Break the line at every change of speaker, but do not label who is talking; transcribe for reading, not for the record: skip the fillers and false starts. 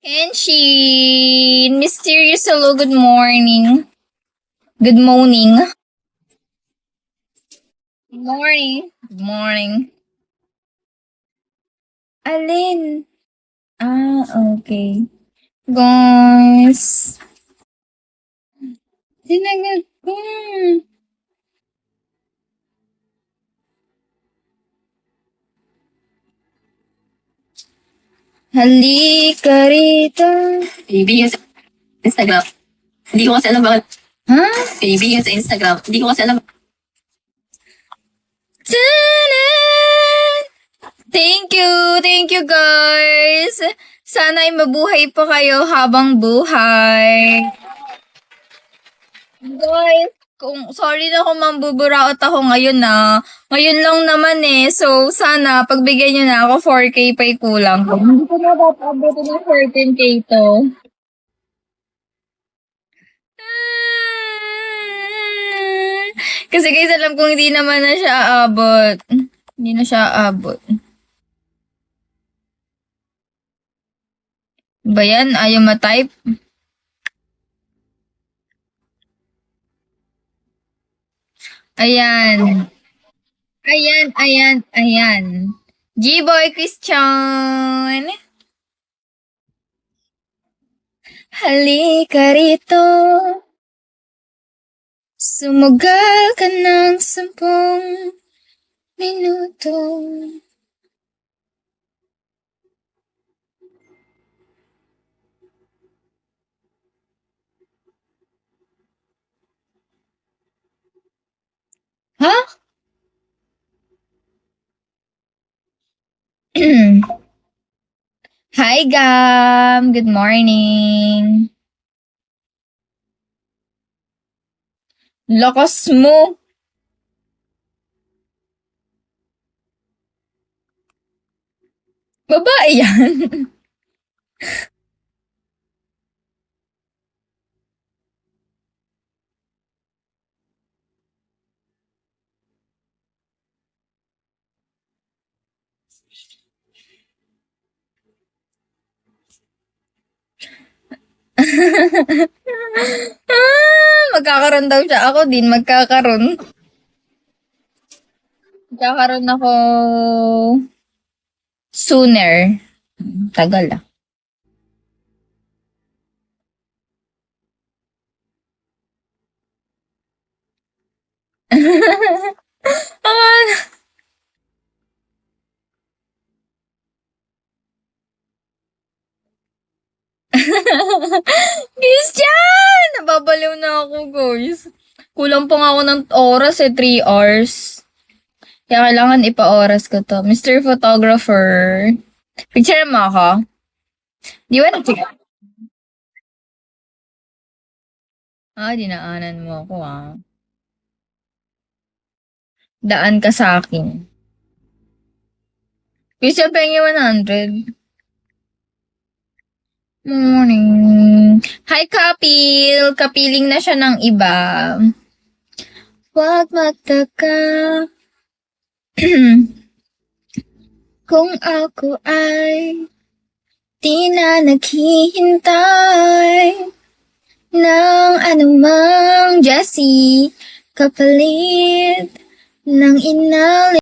Kenshin! Mysterious hello, good morning. Good morning. Good morning. Good morning. Alin? Ah, okay. Guys. Sinagot ko. Halika rito.
Kaibigan sa Instagram. Hindi ko kasi alam bakit.
Ha?
Kaibigan sa Instagram. Hindi ko kasi alam.
Tanan! Thank you guys. Sana ay mabuhay pa kayo habang buhay. Guys, sorry na kung mambuburaot ako ngayon na. Ngayon lang naman eh. So, sana pagbigyan nyo na ako 4K pa kulang. Hindi ko na dapat abutin ng 14K to. Kasi guys, alam kong hindi naman na siya aabot. Hindi na siya aabot. Ba yan? Ayaw ma-type? Ayan. Ayan. G-Boy Christian. Halika rito. Sumugal ka ng 10 minuto. Ha? Hi, Gam. Good morning. Lakas mo. Babae yan. Magkakaroon daw siya. Ako din, magkakaroon. Magkakaroon ako sooner. Tagal ah. Christian! Nababaliw na ako, guys. Kulang pa nga ako ng oras 3 hours. Kaya kailangan ipa-oras ko to. Mr. Photographer. Picture mo ako? Di ba nag- dinaanan mo ako Daan ka sa akin. Christian, pengi 100. Morning. Hi, Kapil! Kapiling na siya ng iba. Huwag magtaka. Kung ako ay di na naghihintay ng anumang Jessie kapalit ng inali.